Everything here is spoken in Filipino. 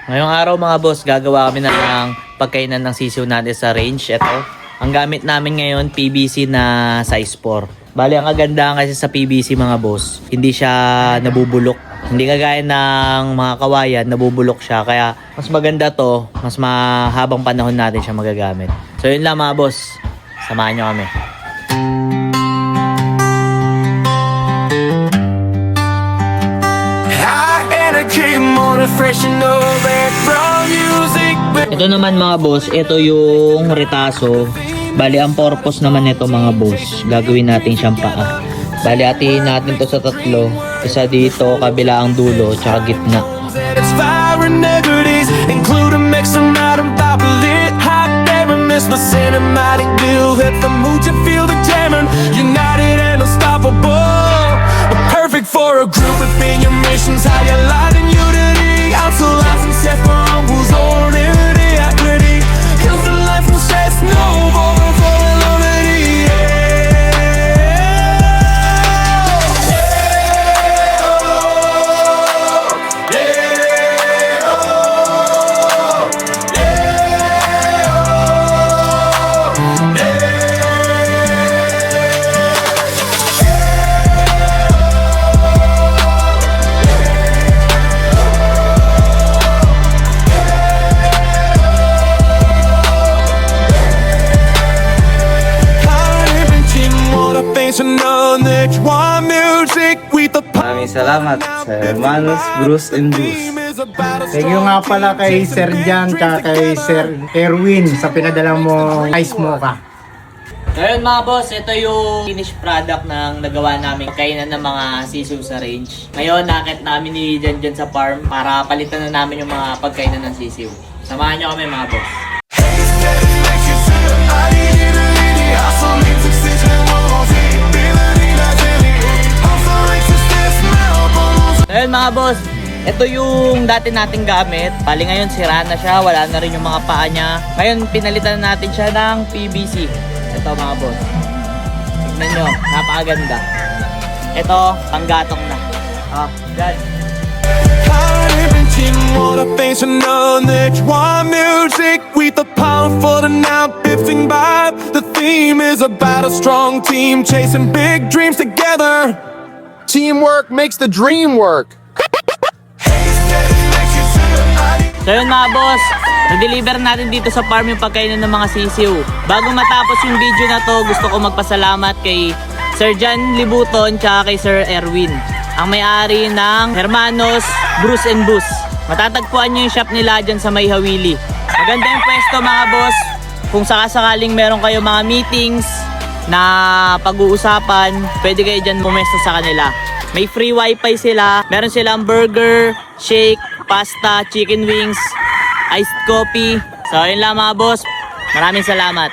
Ngayong araw mga boss, gagawa kami ng pagkainan ng sisiw natin sa range. Ito, ang gamit namin ngayon, PVC na size 4. Bali, ang kagandahan kasi sa PVC mga boss, hindi siya nabubulok. Hindi kagaya ng mga kawayan, nabubulok siya. Kaya mas maganda to, mas mahabang panahon natin siya magagamit. So yun lang mga boss, samahan nyo kami. Ito naman mga boss, ito yung retaso. Bali ang purpose naman nito mga boss, gagawin natin siyang paa. Bali atiin natin to sa tatlo. Isa dito, kabila ang dulo, tsaka gitna. Perfect for a group within your missions. How you light in unity. Out to life and set for rules or liberty. Equity. Heals the life from stress. No more vulnerability. Maraming salamat sa Hermanos Bruce and Bruce. Thank you nga pala kay Sir Jan at kay Sir Erwin sa pinadala mo ice mocha. So yun mga boss, ito yung finished product ng nagawa namin kainan ng mga sisiw sa range. Ngayon, nakit namin ni Jan dyan sa farm para palitan na namin yung mga pagkainan ng sisiw. Samahan nyo kami mga boss. Ayun mga boss, ito yung dati nating gamit. Bali ngayon sira na siya, wala na rin yung mga paa niya. Ngayon pinalitan natin siya ng PVC. Ito mga boss, tignan nyo, napakaganda. Ito, panggatong na. Dyan. Motivation on edge, one music with the power for the now uplifting vibe. The theme is about a strong team chasing big dreams together. Teamwork makes the dream work. So yun mga boss, na-deliver natin dito sa farm yung pagkainan ng mga sisiw. Bago matapos yung video na to, gusto ko magpasalamat kay Sir Jan Libuton tsaka kay Sir Erwin, ang may-ari ng Hermanos Bruce and Bruce. Matatagpuan nyo yung shop nila dyan sa May Hawili. Maganda yung pwesto mga boss. Kung sakasakaling meron kayo mga meetings na pag-uusapan, pwede kayo dyan pumesto sa kanila. May free wifi sila. Meron silang burger, shake, pasta, chicken wings, iced coffee. So yun lang mga boss. Maraming salamat.